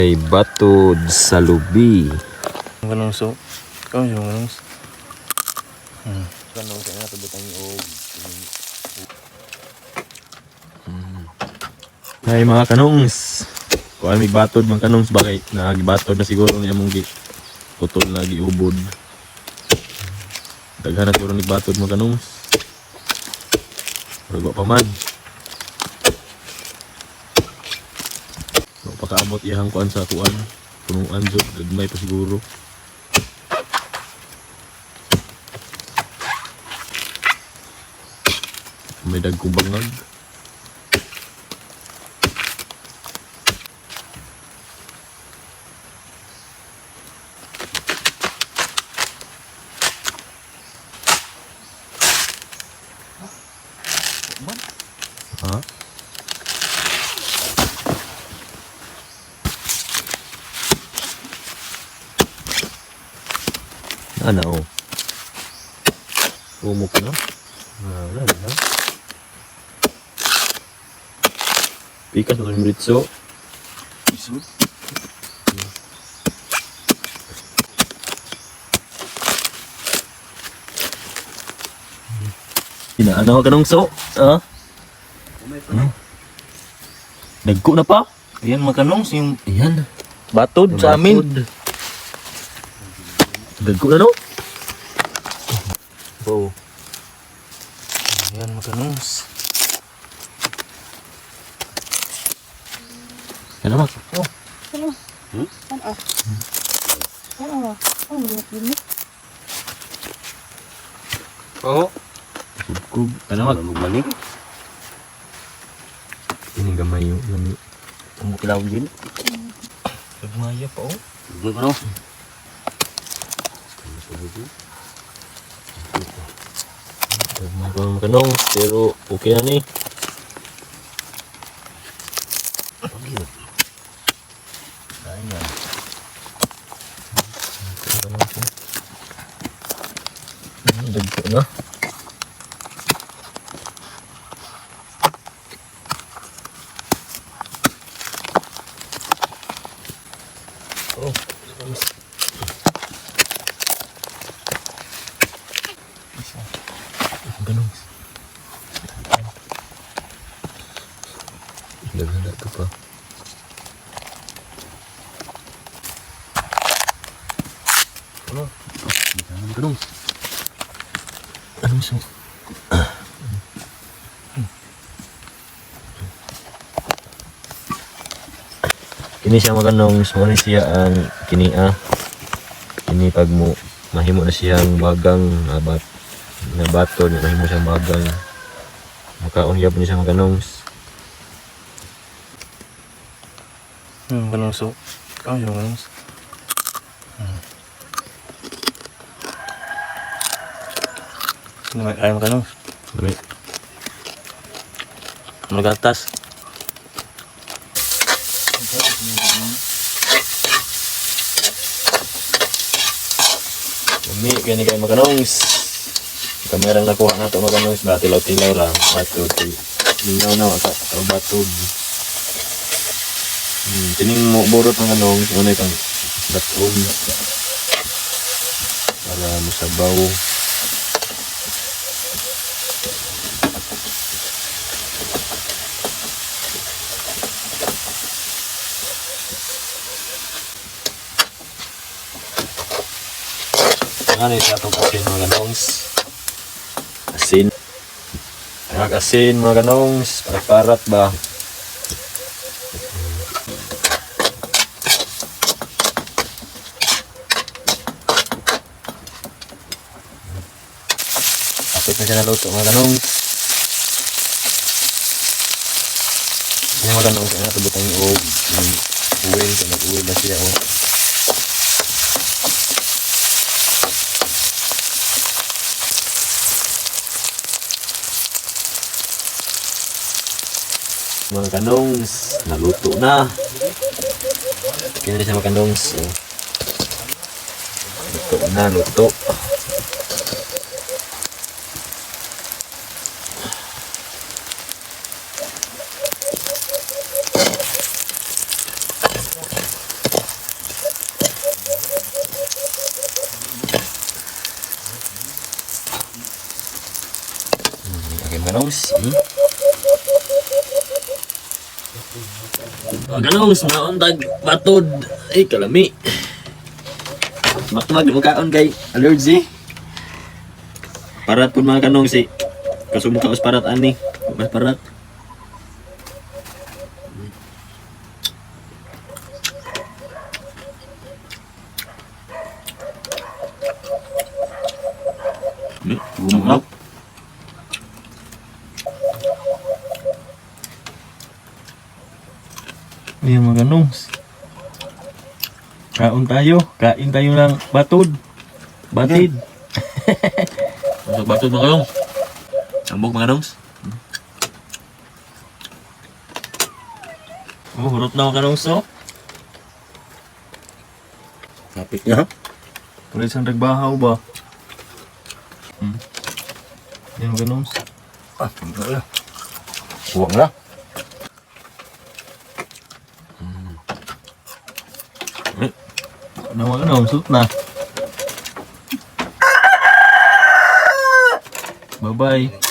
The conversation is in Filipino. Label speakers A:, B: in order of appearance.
A: Ay batod sa lubi.
B: Ganong so. Kau yung ganong. Ganong kaya natubutang yung
A: Ay mga kanongs. Kuan mig batod mga kanongs bakit nagibatod na siguro ni among gi putol na giubod. Daghan na siguro nigbatod mga kanongs. Pero pa man. No pakaabot iyang kuan sa kuan. Punuan jud gagmay pa siguro. May dagkong bangag. Ha? Ano? Umok na? Wala na. Pikas na yung ritso.
B: isod.
A: Inaano ka nung so? Ha? Dagko na pa?
B: Ayan mga kanong yung
A: Ayan.
B: batod sa amin.
A: Dagko na no?
B: Wow. Ayan mga kanong.
A: Yan naman.
B: Oo.
A: Kug. Yan naman.
B: Magmanik.
A: Ini gamay yung lami.
B: Ang kilaw din. Nagmaya pa oh. Ano ano?
A: Gamay pa mga kanong. Pero okay na ni.
B: Ayan.
A: Dagko na.
B: Oh.
A: Ganun. Daghan na ito pa.
B: Ano?
A: Ganun. Anong so? Kini siya maganong small siya ang kini kini pag mo mahimo na siyang bagang na baton mahimo siyang bagang makaungyap ni siya maganong
B: Ganong so. Kau yung ganong. Sino may kaya mga kanong?
A: dami.
B: Magatas.
A: Umi gani kay maganongs. Kamerang nakuha na to maganongs ba tilaw-tilaw ra ato tingaw na sa batog. Tining mo borot ng anong unay kang batog para masabaw. Ano yung atong asin mga ganongs? Asin. Asin mga ganongs. Parat ba? Apit na siya naluto mga ganongs. Yung mga ganongs. Ano natubutang yung uwil. Nag-uwil na siya. Oh. Mga kanongs, naluto na. Kaya na siya mga kanongs. Luto na, luto. Ganong ganong mga untag batod. Ay, kalami. Matmag mo kaon kay allergy. Parat po mga kanong si kasumukha os parat ani. Mas parat.
B: Bumulak.
C: Ayan mga ganong. Kain tayo ng batod. Batid.
A: Masuk batod mga kanong. Sambok mga kanong.
C: Oh, hurot na mga kanong so.
B: Kapit niya.
C: Pwede siyang nagbahaw ba? Ayan mga ganong.
B: Huwag na.
C: Ano mga ganong, suit na. Bye-bye.